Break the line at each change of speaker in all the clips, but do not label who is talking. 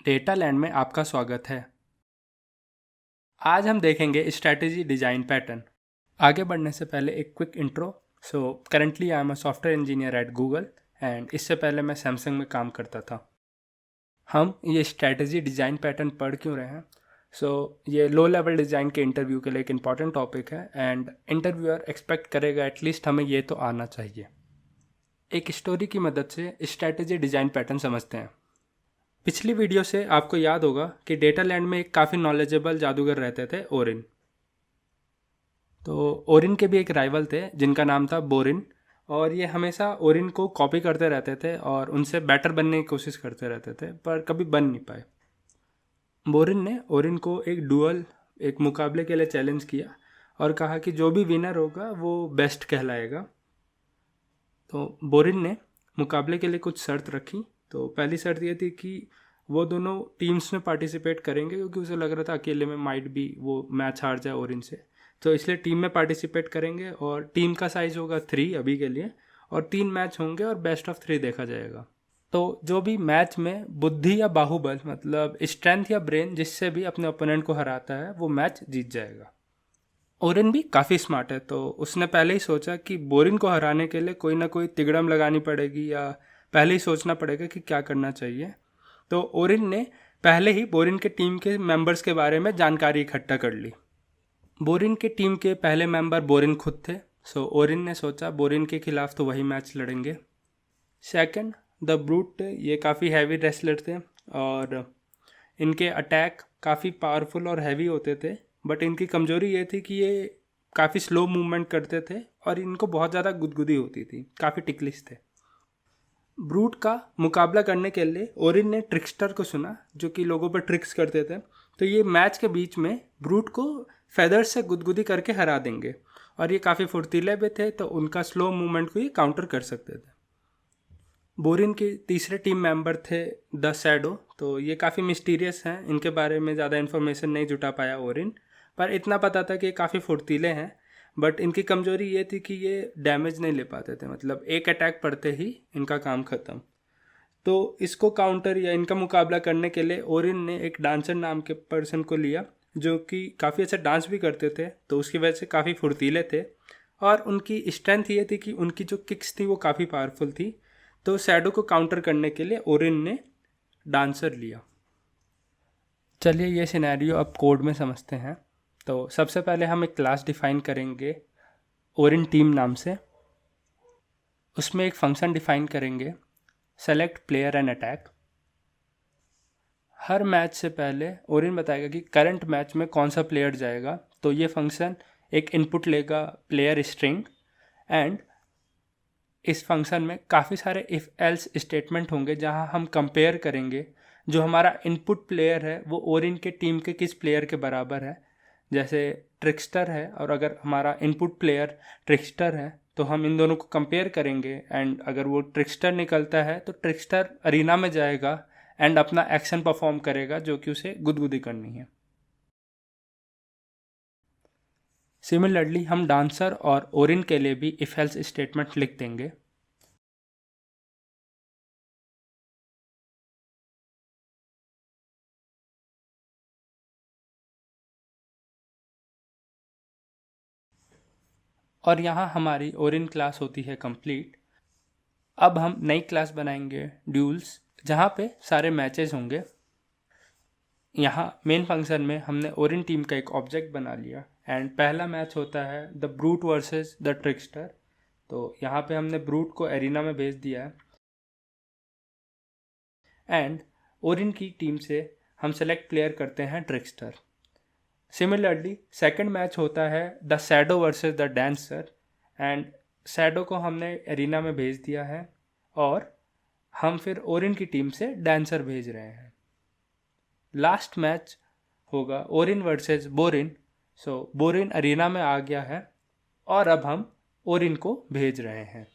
Data land में आपका स्वागत है। आज हम देखेंगे स्ट्रैटेजी डिज़ाइन पैटर्न। आगे बढ़ने से पहले एक quick intro. Currently I am a software engineer at Google and इससे पहले मैं सैमसंग में काम करता था। हम ये स्ट्रैटेजी डिज़ाइन पैटर्न पढ़ क्यों रहे हैं? ये लो लेवल डिज़ाइन के इंटरव्यू के लिए एक इम्पॉर्टेंट टॉपिक है एंड इंटरव्यूअर एक्सपेक्ट करेगा एटलीस्ट हमें ये तो आना चाहिए। एक स्टोरी की मदद से स्ट्रैटेजी डिज़ाइन पैटर्न समझते हैं। पिछली वीडियो से आपको याद होगा कि डेटा लैंड में एक काफ़ी नॉलेजेबल जादूगर रहते थे, ओरिन। तो ओरिन के भी एक राइवल थे जिनका नाम था बोरिन, और ये हमेशा ओरिन को कॉपी करते रहते थे और उनसे बेटर बनने की कोशिश करते रहते थे, पर कभी बन नहीं पाए। बोरिन ने ओरिन को एक मुकाबले के लिए चैलेंज किया और कहा कि जो भी विनर होगा वो बेस्ट कहलाएगा। तो बोरिन ने मुकाबले के लिए कुछ शर्त रखी। तो पहली शर्त ये थी कि वो दोनों टीम्स में पार्टिसिपेट करेंगे, क्योंकि उसे लग रहा था अकेले में माइट भी वो मैच हार जाए ओरिन से। तो इसलिए टीम में पार्टिसिपेट करेंगे और टीम का साइज़ होगा 3 अभी के लिए, और 3 मैच होंगे और बेस्ट ऑफ 3 देखा जाएगा। तो जो भी मैच में बुद्धि या बाहुबल, मतलब स्ट्रेंथ या ब्रेन, जिससे भी अपने ओपोनेंट को हराता है वो मैच जीत जाएगा। ओरिन भी काफ़ी स्मार्ट है, तो उसने पहले ही सोचा कि बोरिन को हराने के लिए कोई ना कोई तिगड़म लगानी पड़ेगी या पहले ही सोचना पड़ेगा कि क्या करना चाहिए। तो ओरिन ने पहले ही बोरिन के टीम के मेंबर्स के बारे में जानकारी इकट्ठा कर ली। बोरिन के टीम के पहले मेंबर बोरिन खुद थे। ओरिन ने सोचा बोरिन के खिलाफ तो वही मैच लड़ेंगे। सेकंड, द ब्रूट, ये काफ़ी हैवी रेसलर थे और इनके अटैक काफ़ी पावरफुल और हैवी होते थे, बट इनकी कमज़ोरी ये थी कि ये काफ़ी स्लो मूवमेंट करते थे और इनको बहुत ज़्यादा गुदगुदी होती थी, काफ़ी टिकलिश थे। ब्रूट का मुकाबला करने के लिए ओरिन ने ट्रिक्स्टर को चुना, जो कि लोगों पर ट्रिक्स करते थे। तो ये मैच के बीच में ब्रूट को फेदर से गुदगुदी करके हरा देंगे, और ये काफ़ी फुर्तीले भी थे, तो उनका स्लो मूवमेंट को ये काउंटर कर सकते थे। बोरिन के तीसरे टीम मेंबर थे द शैडो। तो ये काफ़ी मिस्टीरियस हैं, इनके बारे में ज़्यादा इन्फॉर्मेशन नहीं जुटा पाया ओरिन, पर इतना पता था कि ये काफ़ी फुर्तीले हैं, बट इनकी कमज़ोरी ये थी कि ये डैमेज नहीं ले पाते थे, मतलब एक अटैक पड़ते ही इनका काम ख़त्म। तो इसको काउंटर या इनका मुकाबला करने के लिए ओरिन ने एक डांसर नाम के पर्सन को लिया, जो कि काफ़ी अच्छा डांस भी करते थे, तो उसकी वजह से काफ़ी फुर्तीले थे, और उनकी स्ट्रेंथ ये थी कि उनकी जो किक्स थी वो काफ़ी पावरफुल थी। तो शैडो को काउंटर करने के लिए ओरिन ने डांसर लिया। चलिए ये सिनेरियो अब कोड में समझते हैं। तो सबसे पहले हम एक क्लास डिफ़ाइन करेंगे ओरिन टीम नाम से। उसमें एक फंक्शन डिफ़ाइन करेंगे select player and attack. Her match से पहले ओरिन बताएगा कि करंट मैच में कौन सा प्लेयर जाएगा। तो ये फंक्शन एक इनपुट लेगा प्लेयर स्ट्रिंग, एंड इस फंक्शन में काफ़ी सारे इफ़ एल्स स्टेटमेंट होंगे जहां हम कंपेयर करेंगे जो हमारा इनपुट प्लेयर है वो ओरिन के टीम के किस प्लेयर के बराबर है। जैसे ट्रिक्स्टर है, और अगर हमारा इनपुट प्लेयर ट्रिक्स्टर है तो हम इन दोनों को कंपेयर करेंगे, एंड अगर वो ट्रिक्स्टर निकलता है तो ट्रिक्स्टर अरीना में जाएगा एंड अपना एक्शन परफॉर्म करेगा जो कि उसे गुदगुदी करनी है। सिमिलरली हम डांसर और ओरिन के लिए भी इफ एल्स स्टेटमेंट लिख देंगे। और यहाँ हमारी ओरिन क्लास होती है कंप्लीट। अब हम नई क्लास बनाएंगे ड्यूल्स, जहाँ पे सारे मैचेस होंगे। यहाँ मेन फंक्शन में हमने ओरिन टीम का एक ऑब्जेक्ट बना लिया, एंड पहला मैच होता है the brute versus the trickster. तो यहाँ पे हमने ब्रूट को एरिना में भेज दिया है, एंड ओरिन की टीम से हम सेलेक्ट प्लेयर करते हैं ट्रिक्स्टर। सिमिलरली सेकंड मैच होता है the shadow versus the dancer, and shadow को हमने एरिना में भेज दिया है, और हम फिर ओरिन की टीम से डांसर भेज रहे हैं। लास्ट मैच होगा ओरिन वर्सेस बोरिन। बोरिन अरीना में आ गया है और अब हम ओरिन को भेज रहे हैं,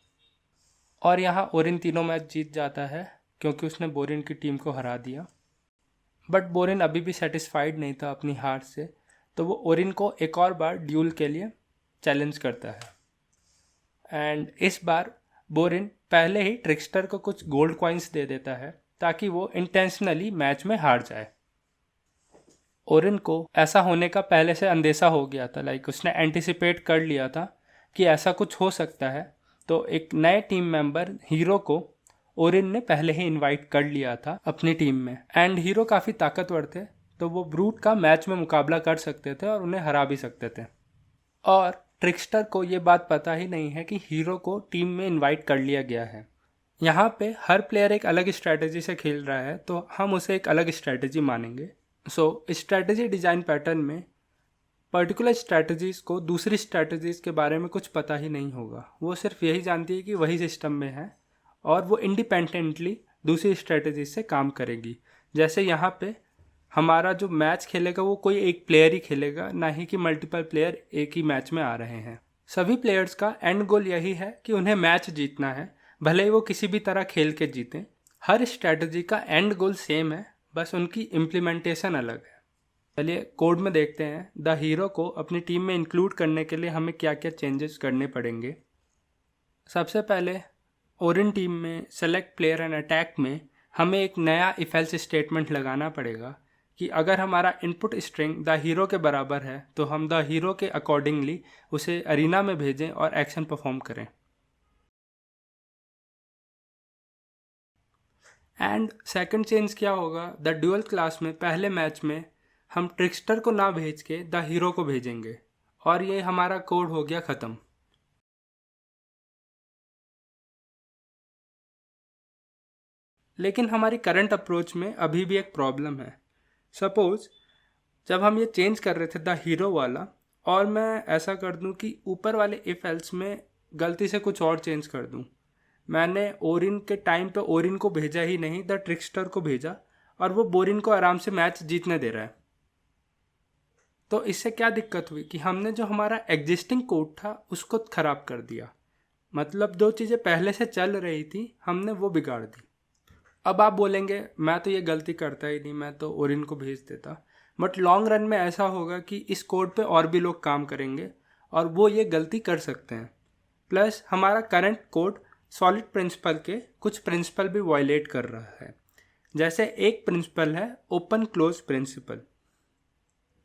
और यहाँ ओरिन तीनों मैच जीत जाता है क्योंकि उसने बोरिन की टीम को हरा दिया। बट बोरिन अभी भी सेटिस्फाइड नहीं था अपनी हार से, तो वो ओरिन को एक और बार ड्यूल के लिए चैलेंज करता है, एंड इस बार बोरिन पहले ही ट्रिक्स्टर को कुछ गोल्ड कॉइन्स दे देता है, ताकि वो इंटेंशनली मैच में हार जाए। ओरिन को ऐसा होने का पहले से अंदेशा हो गया था, लाइक उसने एंटिसिपेट कर लिया था कि ऐसा कुछ हो सकता है। तो एक नए टीम मेंबर हीरो को ओरिन ने पहले ही इनवाइट कर लिया था अपनी टीम में। एंड हीरो काफ़ी ताकतवर थे, तो वो ब्रूट का मैच में मुकाबला कर सकते थे और उन्हें हरा भी सकते थे। और ट्रिक्स्टर को ये बात पता ही नहीं है कि हीरो को टीम में इनवाइट कर लिया गया है। यहाँ पे हर प्लेयर एक अलग स्ट्रैटेजी से खेल रहा है, तो हम उसे एक अलग स्ट्रैटेजी मानेंगे। सो स्ट्रैटेजी डिज़ाइन पैटर्न में पर्टिकुलर स्ट्रैटेजीज़ को दूसरी स्ट्रैटेजीज़ के बारे में कुछ पता ही नहीं होगा। वो सिर्फ यही जानती है कि वही सिस्टम में है और वो इंडिपेंडेंटली दूसरी स्ट्रैटेजी से काम करेगी। जैसे यहाँ पे हमारा जो मैच खेलेगा वो कोई एक प्लेयर ही खेलेगा, ना ही कि मल्टीपल प्लेयर एक ही मैच में आ रहे हैं। सभी प्लेयर्स का एंड गोल यही है कि उन्हें मैच जीतना है, भले ही वो किसी भी तरह खेल के जीतें। हर स्ट्रैटेजी का एंड गोल सेम है, बस उनकी इम्प्लीमेंटेशन अलग है। चलिए कोड में देखते हैं। द हीरो को अपनी टीम में इंक्लूड करने के लिए हमें क्या क्या चेंजेस करने पड़ेंगे। सबसे पहले ओरिन टीम में सेलेक्ट प्लेयर एंड अटैक में हमें एक नया इफ एल्स स्टेटमेंट लगाना पड़ेगा कि अगर हमारा इनपुट स्ट्रिंग द हीरो के बराबर है तो हम द हीरो के अकॉर्डिंगली उसे अरीना में भेजें और एक्शन परफॉर्म करें। एंड सेकंड चेंज क्या होगा, द ड्यूअल क्लास में पहले मैच में हम ट्रिक्स्टर को ना भेज के द हीरो को भेजेंगे और ये हमारा कोड हो गया ख़त्म। लेकिन हमारी करंट अप्रोच में अभी भी एक प्रॉब्लम है। सपोज़ जब हम ये चेंज कर रहे थे द हीरो वाला, और मैं ऐसा कर दूं कि ऊपर वाले इफ एल्स में गलती से कुछ और चेंज कर दूं। मैंने ओरिन के टाइम पे ओरिन को भेजा ही नहीं, द ट्रिक्स्टर को भेजा, और वो बोरिन को आराम से मैच जीतने दे रहा है। तो इससे क्या दिक्कत हुई कि हमने जो हमारा एग्जिस्टिंग कोड था उसको ख़राब कर दिया। मतलब दो चीज़ें पहले से चल रही थी, हमने वो बिगाड़ दी। अब आप बोलेंगे मैं तो ये गलती करता ही नहीं, मैं तो ओरिन को भेज देता। बट लॉन्ग रन में ऐसा होगा कि इस कोड पे और भी लोग काम करेंगे और वो ये गलती कर सकते हैं। प्लस हमारा करंट कोड सॉलिड प्रिंसिपल के कुछ प्रिंसिपल भी वायलेट कर रहा है। जैसे एक प्रिंसिपल है ओपन क्लोज प्रिंसिपल,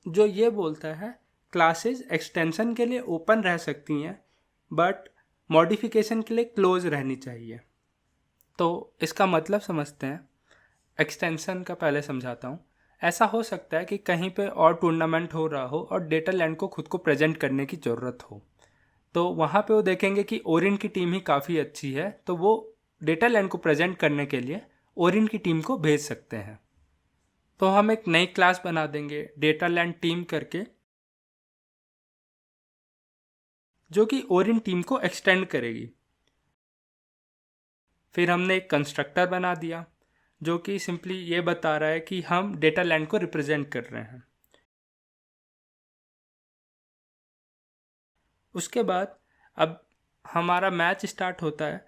जो ये बोलता है क्लासेस एक्सटेंशन के लिए ओपन रह सकती हैं बट मॉडिफिकेशन के लिए क्लोज रहनी चाहिए। तो इसका मतलब समझते हैं। एक्सटेंशन का पहले समझाता हूँ। ऐसा हो सकता है कि कहीं पे और टूर्नामेंट हो रहा हो और डेटा लैंड को खुद को प्रेजेंट करने की ज़रूरत हो, तो वहाँ पे वो देखेंगे कि ओरिन की टीम ही काफ़ी अच्छी है, तो वो डेटा लैंड को प्रेजेंट करने के लिए ओरिन की टीम को भेज सकते हैं। तो हम एक नई क्लास बना देंगे डेटा लैंड टीम करके, जो कि ओरिन टीम को एक्सटेंड करेगी। फिर हमने एक कंस्ट्रक्टर बना दिया जो कि सिंपली ये बता रहा है कि हम डेटा लैंड को रिप्रेजेंट कर रहे हैं। उसके बाद अब हमारा मैच स्टार्ट होता है।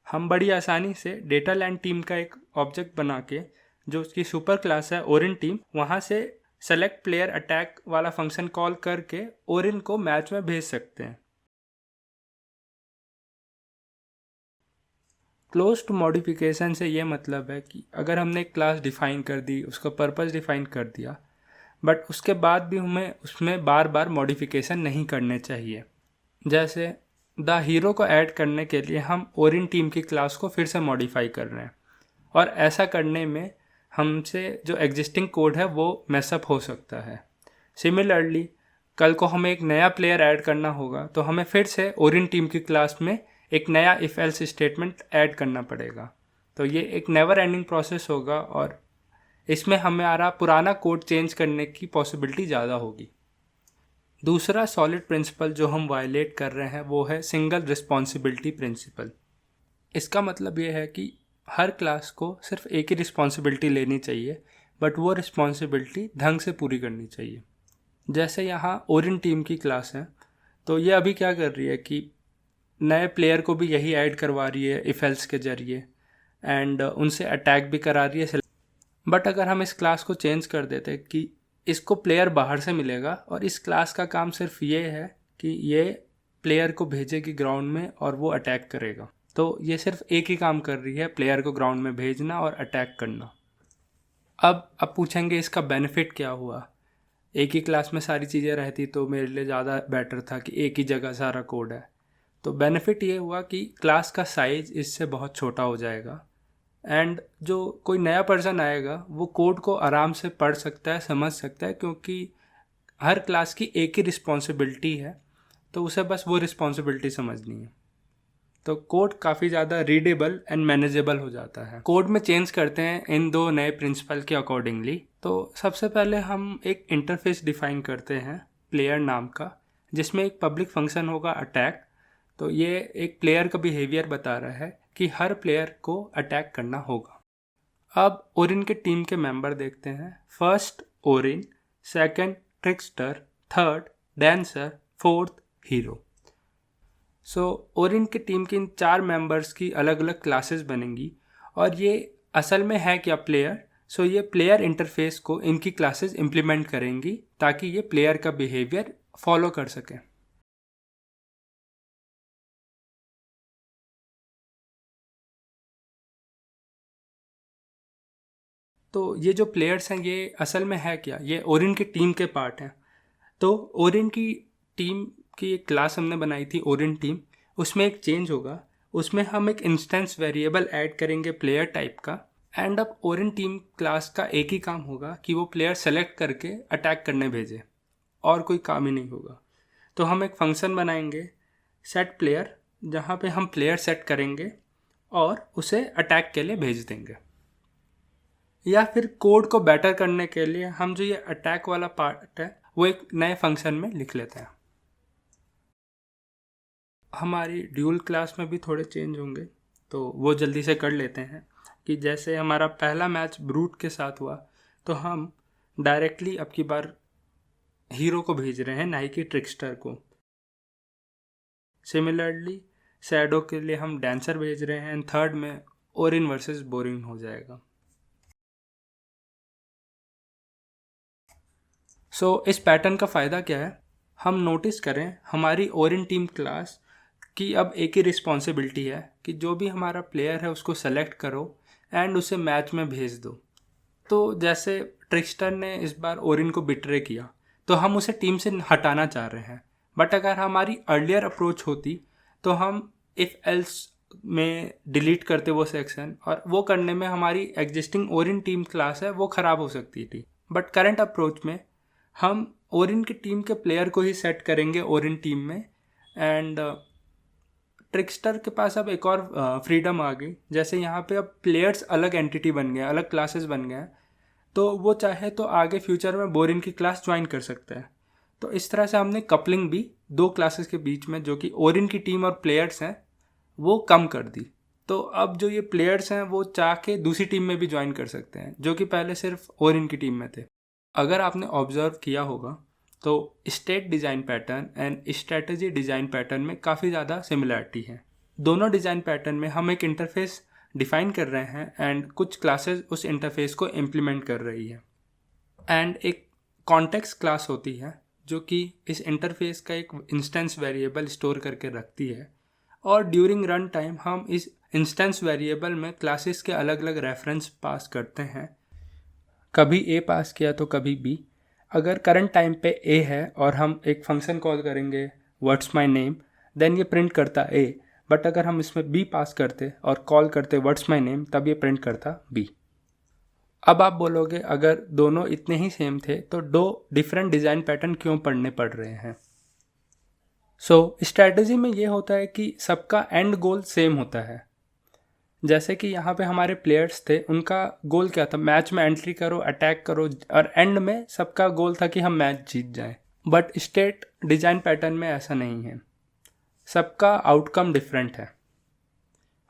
हम बड़ी आसानी से डेटा लैंड टीम का एक ऑब्जेक्ट बना के, जो उसकी सुपर क्लास है ओरिन टीम, वहाँ से सेलेक्ट प्लेयर अटैक वाला फंक्शन कॉल करके ओरिन को मैच में भेज सकते हैं। क्लोज टू मॉडिफिकेशन से ये मतलब है कि अगर हमने एक क्लास डिफ़ाइन कर दी, उसका पर्पस डिफ़ाइन कर दिया, बट उसके बाद भी हमें उसमें बार बार मॉडिफिकेशन नहीं करने चाहिए। जैसे द हीरो को ऐड करने के लिए हम ओरिन टीम की क्लास को फिर से मॉडिफाई कर रहे हैं, और ऐसा करने में हमसे जो एग्जिस्टिंग कोड है वो मैसअप हो सकता है। सिमिलरली कल को हमें एक नया प्लेयर ऐड करना होगा तो हमें फिर से ओरिन टीम की क्लास में एक नया इफ एल्स स्टेटमेंट ऐड करना पड़ेगा। तो ये एक नेवर एंडिंग प्रोसेस होगा और इसमें हमारा पुराना कोड चेंज करने की पॉसिबिलिटी ज़्यादा होगी। दूसरा सॉलिड प्रिंसिपल जो हम वायलेट कर रहे हैं वो है सिंगल रिस्पॉन्सिबिलिटी प्रिंसिपल। इसका मतलब ये है कि हर क्लास को सिर्फ एक ही रिस्पॉन्सिबिलिटी लेनी चाहिए, बट वो रिस्पॉन्सिबिलिटी ढंग से पूरी करनी चाहिए। जैसे यहाँ ओरिन टीम की क्लास है, तो ये अभी क्या कर रही है कि नए प्लेयर को भी यही ऐड करवा रही है इफ एल्स के ज़रिए, एंड उनसे अटैक भी करा रही है। बट अगर हम इस क्लास को चेंज कर देते कि इसको प्लेयर बाहर से मिलेगा और इस क्लास का काम सिर्फ ये है कि ये प्लेयर को भेजेगी ग्राउंड में और वो अटैक करेगा, तो ये सिर्फ एक ही काम कर रही है, प्लेयर को ग्राउंड में भेजना और अटैक करना। अब पूछेंगे इसका बेनिफिट क्या हुआ। एक ही क्लास में सारी चीज़ें रहती तो मेरे लिए ज़्यादा बेटर था कि एक ही जगह सारा कोड है। तो बेनिफिट ये हुआ कि क्लास का साइज़ इससे बहुत छोटा हो जाएगा एंड जो कोई नया पर्सन आएगा वो कोड को आराम से पढ़ सकता है, समझ सकता है, क्योंकि हर क्लास की एक ही रिस्पॉन्सिबिलिटी है, तो उसे बस वो रिस्पॉन्सिबिलिटी समझनी है। तो कोड काफ़ी ज़्यादा रीडेबल एंड मैनेजेबल हो जाता है। कोड में चेंज करते हैं इन दो नए प्रिंसिपल के अकॉर्डिंगली। तो सबसे पहले हम एक इंटरफेस डिफाइन करते हैं प्लेयर नाम का, जिसमें एक पब्लिक फंक्शन होगा अटैक। तो ये एक प्लेयर का बिहेवियर बता रहा है कि हर प्लेयर को अटैक करना होगा। अब ओरिन के टीम के मेंबर देखते हैं। First Orin, second trickster, third dancer, fourth hero. So Orin की टीम के इन 4 मेंबर्स की अलग अलग क्लासेस बनेंगी और ये असल में है क्या प्लेयर। सो ये प्लेयर इंटरफेस को इनकी क्लासेस इम्प्लीमेंट करेंगी ताकि ये प्लेयर का बिहेवियर फॉलो कर सकें। तो ये जो प्लेयर्स हैं ये असल में है क्या, ये ओरिन की टीम के पार्ट हैं। तो ओरिन की टीम की एक क्लास हमने बनाई थी ओरिन टीम, उसमें एक चेंज होगा। उसमें हम एक इंस्टेंस वेरिएबल ऐड करेंगे प्लेयर टाइप का। एंड अब ओरिन टीम क्लास का एक ही काम होगा कि वो प्लेयर सेलेक्ट करके अटैक करने भेजे, और कोई काम ही नहीं होगा। तो हम एक फंक्शन बनाएंगे सेट प्लेयर, जहाँ पे हम प्लेयर सेट करेंगे और उसे अटैक के लिए भेज देंगे। या फिर कोड को बेटर करने के लिए हम जो ये अटैक वाला पार्ट है वो एक नए फंक्शन में लिख लेते हैं। हमारी ड्यूल क्लास में भी थोड़े चेंज होंगे, तो वो जल्दी से कर लेते हैं। कि जैसे हमारा पहला मैच ब्रूट के साथ हुआ, तो हम डायरेक्टली अब की बार हीरो को भेज रहे हैं, ना ही कि ट्रिक्स्टर को। सिमिलरली शैडो के लिए हम डांसर भेज रहे हैं, एंड थर्ड में ओरिन वर्सेस बोरिन हो जाएगा। सो इस पैटर्न का फ़ायदा क्या है, हम नोटिस करें हमारी ओरिन टीम क्लास की अब एक ही रिस्पॉन्सिबिलिटी है कि जो भी हमारा प्लेयर है उसको सेलेक्ट करो एंड उसे मैच में भेज दो। तो जैसे ट्रिक्स्टर ने इस बार ओरिन को बिट्रे किया, तो हम उसे टीम से हटाना चाह रहे हैं। बट अगर हमारी अर्लियर अप्रोच होती तो हम इफ़ एल्स में डिलीट करते वो सेक्शन, और वो करने में हमारी एग्जिस्टिंग ओरिन टीम क्लास है वो ख़राब हो सकती थी। बट करंट अप्रोच में हम ओरिन की टीम के प्लेयर को ही सेट करेंगे ओरिन टीम में, एंड ट्रिक्स्टर के पास अब एक और फ्रीडम आ गई। जैसे यहाँ पे अब प्लेयर्स अलग एंटिटी बन गए, अलग क्लासेस बन गए हैं, तो वो चाहे तो आगे फ्यूचर में बोरिन की क्लास ज्वाइन कर सकता है। तो इस तरह से हमने कपलिंग भी दो क्लासेस के बीच में, जो कि ओरिन की टीम और प्लेयर्स हैं, वो कम कर दी। तो अब जो ये प्लेयर्स हैं वो चाह के दूसरी टीम में भी ज्वाइन कर सकते हैं, जो कि पहले सिर्फ ओरिन की टीम में थे। अगर आपने ऑब्जर्व किया होगा तो state design pattern and strategy design pattern में काफ़ी ज़्यादा सिमिलरिटी है। दोनों डिज़ाइन पैटर्न में हम एक इंटरफेस डिफ़ाइन कर रहे हैं एंड कुछ क्लासेस उस इंटरफेस को इम्प्लीमेंट कर रही है, एंड एक कॉन्टेक्स्ट क्लास होती है जो कि इस इंटरफेस का एक इंस्टेंस वेरिएबल स्टोर करके रखती है, और ड्यूरिंग रन टाइम हम इस इंस्टेंस वेरिएबल में क्लासेस के अलग अलग रेफरेंस पास करते हैं। कभी ए पास किया तो कभी बी। अगर करंट टाइम पे ए है और हम एक फंक्शन कॉल करेंगे व्हाट्स माय नेम, देन ये प्रिंट करता ए। बट अगर हम इसमें बी पास करते और कॉल करते व्हाट्स माय नेम, तब ये प्रिंट करता बी। अब आप बोलोगे अगर दोनों इतने ही सेम थे तो दो डिफरेंट डिज़ाइन पैटर्न क्यों पढ़ने पड़ रहे हैं। सो स्ट्रैटेजी में ये होता है कि सबका एंड गोल सेम होता है। जैसे कि यहाँ पे हमारे प्लेयर्स थे, उनका गोल क्या था, मैच में एंट्री करो, अटैक करो, और एंड में सबका गोल था कि हम मैच जीत जाएं। बट स्टेट डिज़ाइन पैटर्न में ऐसा नहीं है, सबका आउटकम डिफरेंट है।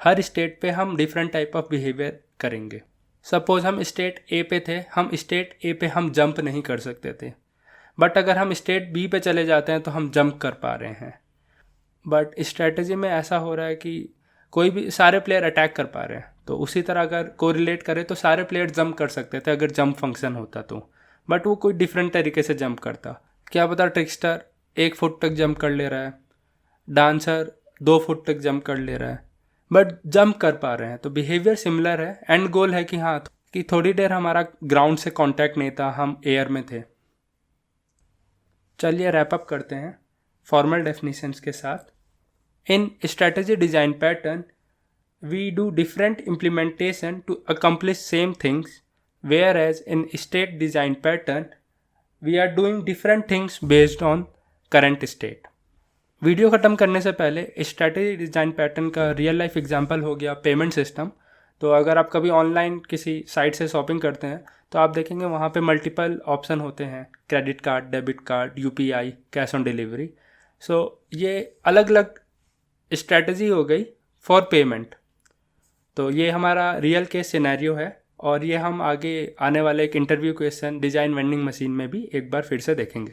हर स्टेट पे हम डिफरेंट टाइप ऑफ बिहेवियर करेंगे। सपोज हम स्टेट ए पे थे, हम स्टेट ए पे हम जंप नहीं कर सकते थे, बट अगर हम स्टेट बी पे चले जाते हैं तो हम जंप कर पा रहे हैं। बट स्ट्रेटजी में ऐसा हो रहा है कि कोई भी सारे प्लेयर अटैक कर पा रहे हैं, तो उसी तरह अगर कोरिलेट करें तो सारे प्लेयर जंप कर सकते थे अगर जंप फंक्शन होता तो। बट वो कोई डिफरेंट तरीके से जंप करता। क्या पता ट्रिक्स्टर 1 फुट तक जंप कर ले रहा है, डांसर 2 फुट तक जंप कर ले रहा है, बट जंप कर पा रहे हैं। तो बिहेवियर सिमिलर है, एंड गोल है कि हाँ, कि थोड़ी देर हमारा ग्राउंड से कांटेक्ट नहीं था, हम एयर में थे। चलिए रैप अप करते हैं फॉर्मल डेफिनेशंस के साथ। In strategy design pattern we do different implementation to accomplish same things, whereas in state design pattern we are doing different things based on current state। Video ख़त्म करने से पहले strategy design pattern का real life example हो गया payment system. तो अगर आप कभी ऑनलाइन किसी साइट से शॉपिंग करते हैं तो आप देखेंगे वहाँ पे मल्टीपल ऑप्शन होते हैं, credit card, debit card, UPI, cash on delivery. So ये अलग अलग स्ट्रैटेजी हो गई फॉर पेमेंट। तो ये हमारा रियल केस सिनेरियो है, और ये हम आगे आने वाले एक interview question design vending machine में भी एक बार फिर से देखेंगे।